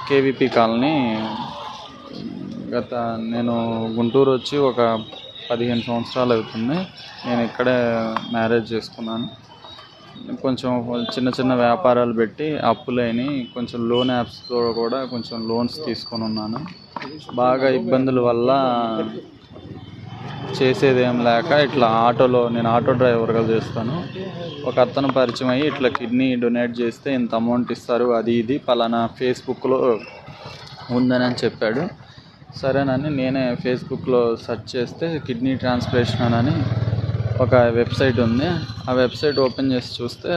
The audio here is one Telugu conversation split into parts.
KVP colony. నేను గుంటూరు వచ్చి ఒక 15 సంవత్సరాలు అవుతుంది. నేను ఇక్కడే మ్యారేజ్ చేసుకున్నాను. కొంచెం చిన్న చిన్న వ్యాపారాలు పెట్టి అప్పులైనవి, కొంచెం లోన్ యాప్స్తో కూడా కొంచెం లోన్స్ తీసుకొని ఉన్నాను. బాగా ఇబ్బందుల వల్ల చేసేదేం లేక ఇట్లా నేను ఆటో డ్రైవర్గా చేస్తాను. ఒక అతను పరిచయం అయ్యి ఇట్లా కిడ్నీ డొనేట్ చేస్తే ఇంత అమౌంట్ ఇస్తారు, అది ఇది పలానా ఫేస్బుక్లో ఉందని చెప్పాడు. సరేనని నేనే ఫేస్బుక్లో సెర్చ్ చేస్తే కిడ్నీ ట్రాన్స్ప్లాంటేషన్ అని ఒక వెబ్సైట్ ఉంది. ఆ వెబ్సైట్ ఓపెన్ చేసి చూస్తే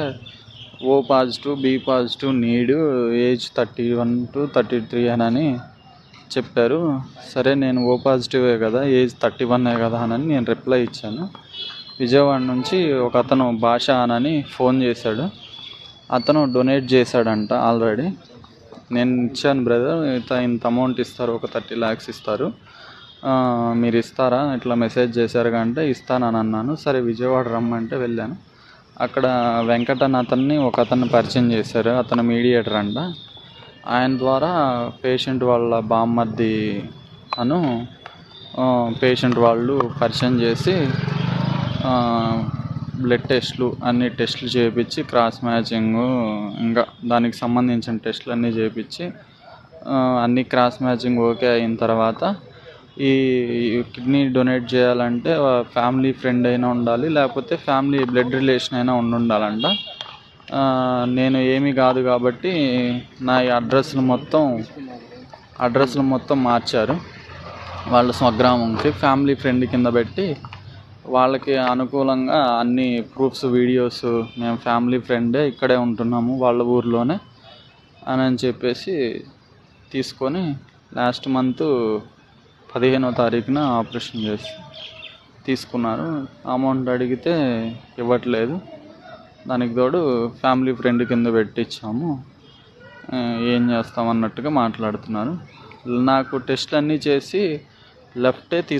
O positive, B positive, need, age 31 to 33 అని చెప్పారు. సరే నేను O పాజిటివే కదా, ఏజ్ 31 కదా అని నేను రిప్లై ఇచ్చాను. విజయవాడ నుంచి ఒక అతను భాష అని ఫోన్ చేశాడు. అతను డొనేట్ చేశాడంట ఆల్రెడీ. నేను ఇచ్చాను, బ్రదర్ ఇంత అమౌంట్ ఇస్తారు, ఒక 30 lakhs ఇస్తారు, మీరు ఇస్తారా, ఇట్లా మెసేజ్ చేశారు అంటే ఇస్తానని అన్నాను. సరే విజయవాడ రమ్మంటే వెళ్ళాను. అక్కడ వెంకటన్ అతన్ని ఒక అతన్ని పరిచయం చేశారు. అతను మీడియేటర్ అంట. ఆయన ద్వారా పేషెంట్ వాళ్ళ బామ్మర్ది పేషెంట్ వాళ్ళు పరిచయం చేసి బ్లడ్ టెస్ట్లు అన్ని టెస్టులు చేయించి, క్రాస్ మ్యాచింగ్ ఇంకా దానికి సంబంధించిన టెస్టులు అన్నీ చేయించి అన్ని క్రాస్ మ్యాచింగ్ ఓకే అయిన తర్వాత ఈ కిడ్నీ డొనేట్ చేయాలంటే ఫ్యామిలీ ఫ్రెండ్ అయినా ఉండాలి, లేకపోతే ఫ్యామిలీ బ్లడ్ రిలేషన్ అయినా ఉండాలంట. నేను ఏమీ కాదు కాబట్టి నా అడ్రస్లు మొత్తం మార్చారు. వాళ్ళ స్వగ్రామంకి ఫ్యామిలీ ఫ్రెండ్ కింద పెట్టి వాళ్ళకి అనుకూలంగా అన్ని ప్రూఫ్స్, వీడియోస్, మేము ఫ్యామిలీ ఫ్రెండే ఇక్కడే ఉంటున్నాము వాళ్ళ ఊర్లోనే అని చెప్పేసి తీసుకొని లాస్ట్ మంత్ 15వ తారీఖున ఆపరేషన్ చేసి తీసుకున్నారు. అమౌంట్ అడిగితే ఇవ్వట్లేదు. దానికి తోడు ఫ్యామిలీ ఫ్రెండ్ కింద పెట్టించాము, ఏం చేస్తామన్నట్టుగా మాట్లాడుతున్నారు. నాకు టెస్ట్లు అన్నీ చేసి లెఫ్టే